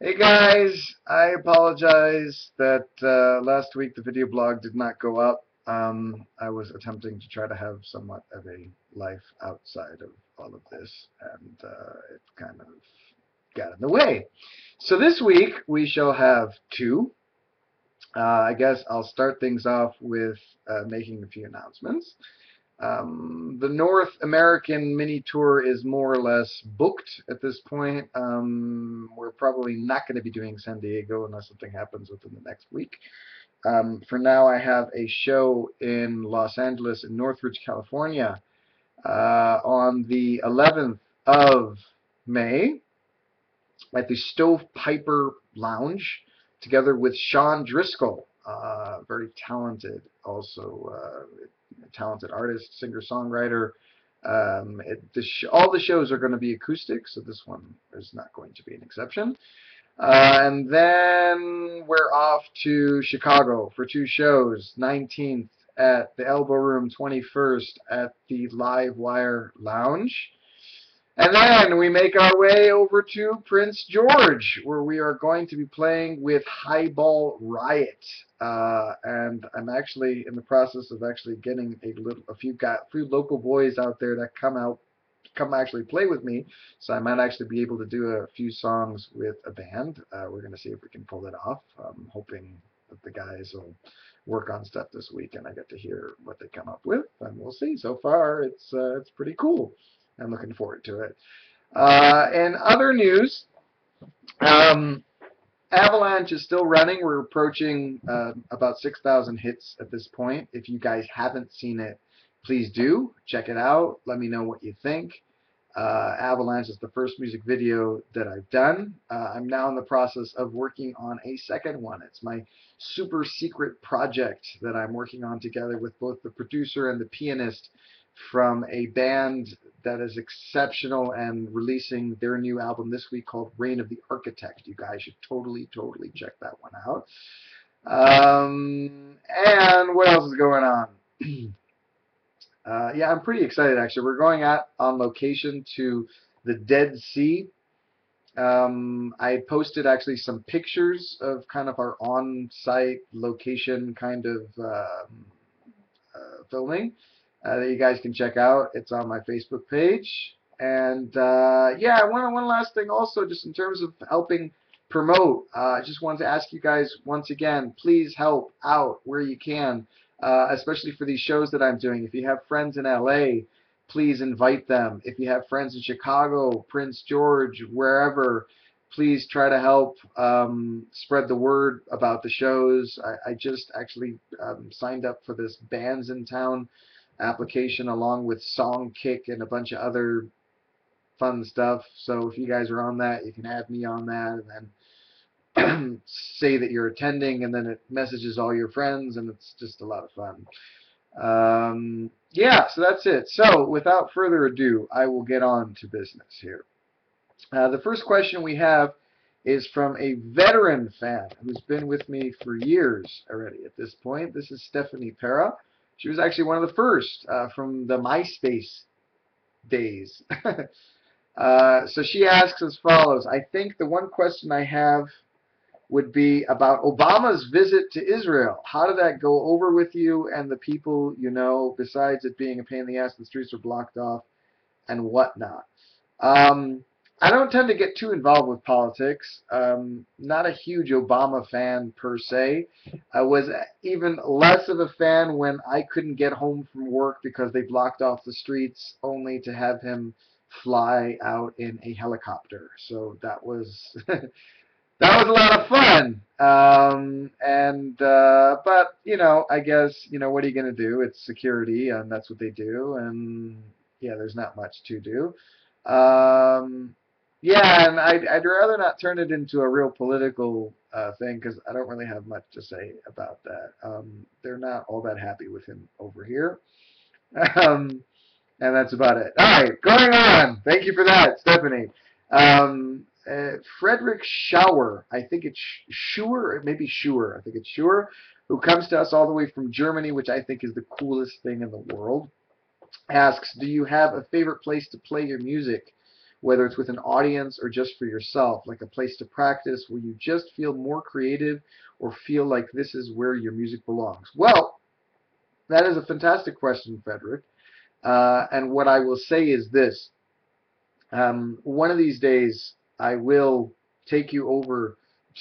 Hey guys, I apologize that last week the video blog did not go up. I was attempting to try to have somewhat of a life outside of all of this, and it kind of got in the way. So this week we shall have two. I guess I'll start things off with making a few announcements. The North American mini tour is more or less booked at this point. We're probably not going to be doing San Diego unless something happens within the next week. For now, I have a show in Los Angeles in Northridge, California on the 11th of May at the Stovepiper Lounge together with Sean Driscoll, very talented, also talented artist, singer-songwriter. All the shows are going to be acoustic, so this one is not going to be an exception. And then we're off to Chicago for two shows, 19th at the Elbow Room, 21st at the Live Wire Lounge. And then we make our way over to Prince George, where we are going to be playing with Highball Riot. And I'm actually in the process of actually getting a few local boys out there that come actually play with me. So I might actually be able to do a few songs with a band. We're going to see if we can pull it off. I'm hoping that the guys will work on stuff this week, and I get to hear what they come up with, and we'll see. So far, it's pretty cool. I'm looking forward to it. In other news, um, Avalanche is still running. We're approaching about 6,000 hits at this point. If you guys haven't seen it, please do. Check it out. Let me know what you think. Avalanche is the first music video that I've done. I'm now in the process of working on a second one. It's my super secret project that I'm working on together with both the producer and the pianist from a band that is exceptional and releasing their new album this week called Reign of the Architect. You guys should totally check that one out. And what else is going on? Yeah, I'm pretty excited actually. We're going out on location to the Dead Sea. I posted actually some pictures of kind of our on-site location kind of filming that you guys can check out. It's on my Facebook page. And yeah, one last thing also, just in terms of helping promote, I just wanted to ask you guys once again, please help out where you can, especially for these shows that I'm doing. If you have friends in LA, please invite them. If you have friends in Chicago, Prince George, wherever, please try to help spread the word about the shows. I just actually signed up for this Bands in Town application along with Songkick and a bunch of other fun stuff. So if you guys are on that, you can add me on that and then say that you're attending, and then it messages all your friends, and it's just a lot of fun. Yeah, so that's it. So without further ado, I will get on to business here. The first question we have is from a veteran fan who's been with me for years already at this point. This is Stephanie Pera. She was actually one of the first from the MySpace days. So she asks as follows. I think the one question I have would be about Obama's visit to Israel. How did that go over with you and the people you know, besides it being a pain in the ass, the streets are blocked off and whatnot? I don't tend to get too involved with politics. Not a huge Obama fan per se. I was even less of a fan when I couldn't get home from work because they blocked off the streets only to have him fly out in a helicopter. So that was that was a lot of fun. But you know, I guess what are you gonna do? It's security, and that's what they do. And yeah, there's not much to do. Um, yeah, and I'd rather not turn it into a real political thing because I don't really have much to say about that. They're not all that happy with him over here. Um, and that's about it. All right, going on. Thank you for that, Stephanie. Frederick Schauer, I think it's Schur, maybe Schur, I think it's Schur, who comes to us all the way from Germany, which I think is the coolest thing in the world, asks, do you have a favorite place to play your music? whether it's with an audience or just for yourself, like a place to practice where you just feel more creative or feel like this is where your music belongs? Well, that is a fantastic question, Frederick. And what I will say is this. One of these days, I will take you over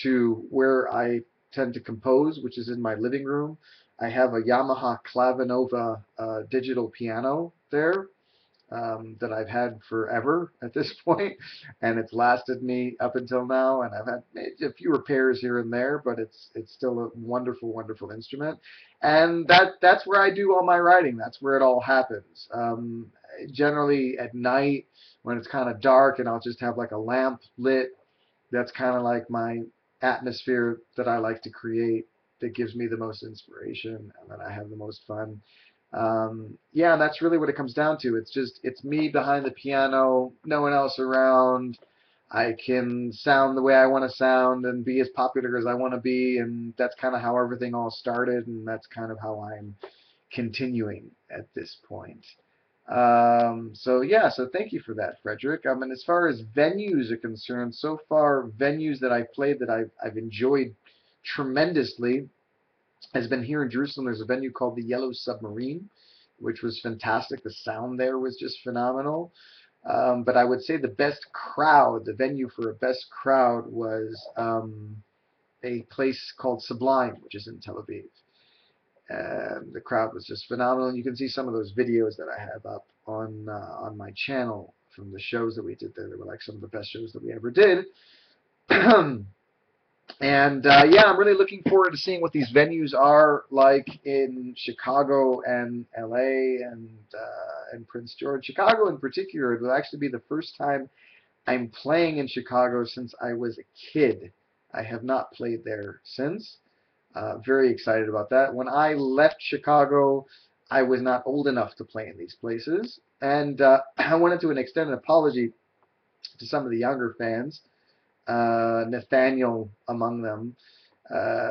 to where I tend to compose, which is in my living room. I have a Yamaha Clavinova digital piano there that I've had forever at this point, and it's lasted me up until now. And I've had a few repairs here and there, but it's still a wonderful, wonderful instrument. And that's where I do all my writing. That's where it all happens. Generally at night when it's kind of dark, and I'll just have like a lamp lit. That's kind of like my atmosphere that I like to create. That gives me the most inspiration, and that I have the most fun. Yeah, and that's really what it comes down to. It's me behind the piano, no one else around. I can sound the way I want to sound and be as popular as I want to be, and that's kind of how everything all started, and that's kind of how I'm continuing at this point. So yeah, so thank you for that, Frederick. And as far as venues are concerned, so far venues that I've played that I've enjoyed tremendously has been here in Jerusalem. There's a venue called the Yellow Submarine, which was fantastic. The sound there was just phenomenal. But I would say the best crowd, the venue for a best crowd was a place called Sublime, which is in Tel Aviv. The crowd was just phenomenal. And you can see some of those videos that I have up on my channel from the shows that we did there. They were like some of the best shows that we ever did. And yeah, I'm really looking forward to seeing what these venues are like in Chicago and LA and Prince George. Chicago in particular, it will actually be the first time I'm playing in Chicago since I was a kid. I have not played there since. Very excited about that. When I left Chicago, I was not old enough to play in these places. And I wanted to extend an apology to some of the younger fans. Nathaniel among them,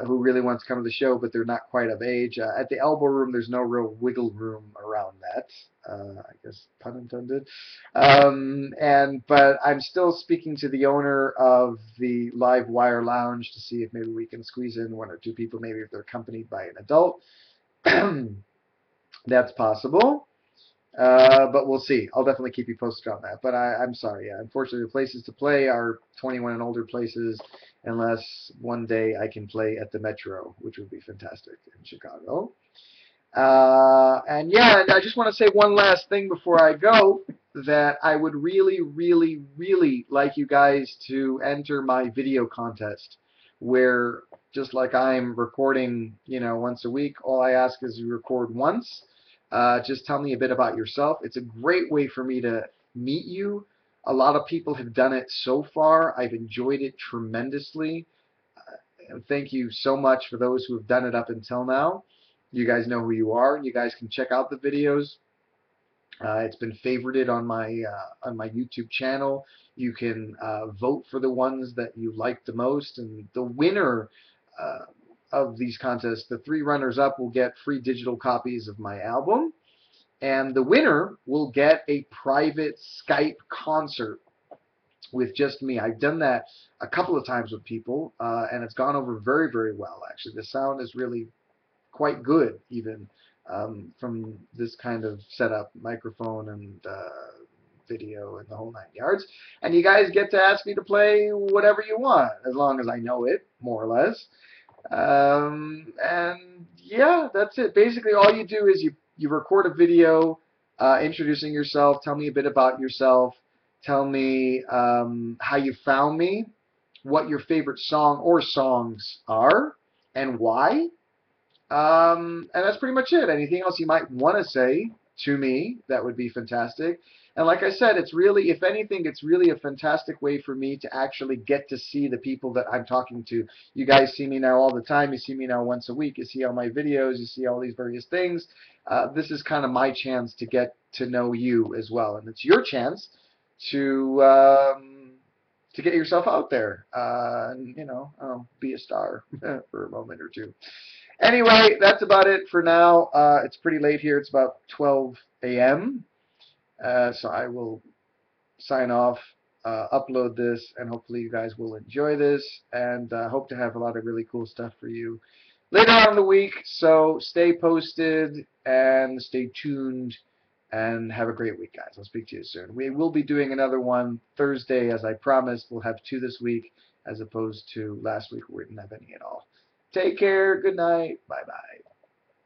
who really wants to come to the show, but they're not quite of age. At the Elbow Room, there's no real wiggle room around that. I guess pun intended. But I'm still speaking to the owner of the Live Wire Lounge to see if maybe we can squeeze in one or two people, maybe if they're accompanied by an adult. That's possible. But we'll see. I'll definitely keep you posted on that. But I'm sorry. Yeah, unfortunately, the places to play are 21 and older places, unless one day I can play at the Metro, which would be fantastic in Chicago. And yeah, and I just want to say one last thing before I go, that I would really, really, really like you guys to enter my video contest, where just like I'm recording, once a week, all I ask is you record once. Just tell me a bit about yourself. It's a great way for me to meet you. A lot of people have done it so far. I've enjoyed it tremendously. And thank you so much for those who have done it up until now. You guys know who you are. You guys can check out the videos. It's been favorited on my YouTube channel. You can vote for the ones that you like the most, and the winner of these contests, the 3 runners-up will get free digital copies of my album, and the winner will get a private Skype concert with just me. I've done that a couple of times with people, and it's gone over very, very well, actually. The sound is really quite good, even from this kind of setup, microphone and video and the whole 9 yards. And you guys get to ask me to play whatever you want, as long as I know it, more or less. And yeah, that's it. Basically, all you do is you record a video introducing yourself, tell me a bit about yourself, tell me how you found me, what your favorite song or songs are, and why. And that's pretty much it. Anything else you might want to say to me, that would be fantastic. And like I said, it's really, if anything, it's really a fantastic way for me to actually get to see the people that I'm talking to. You guys see me now all the time. You see me now once a week. You see all my videos. You see all these various things. This is kind of my chance to get to know you as well. And it's your chance to get yourself out there and, be a star for a moment or two. Anyway, that's about it for now. It's pretty late here. It's about 12 a.m. So I will sign off upload this, and hopefully you guys will enjoy this, and hope to have a lot of really cool stuff for you later on in the week. So stay posted and stay tuned, and have a great week, guys. I'll speak to you soon. We will be doing another one Thursday, as I promised. We'll have 2 this week, as opposed to last week where we didn't have any at all. Take care. Good night. Bye-bye.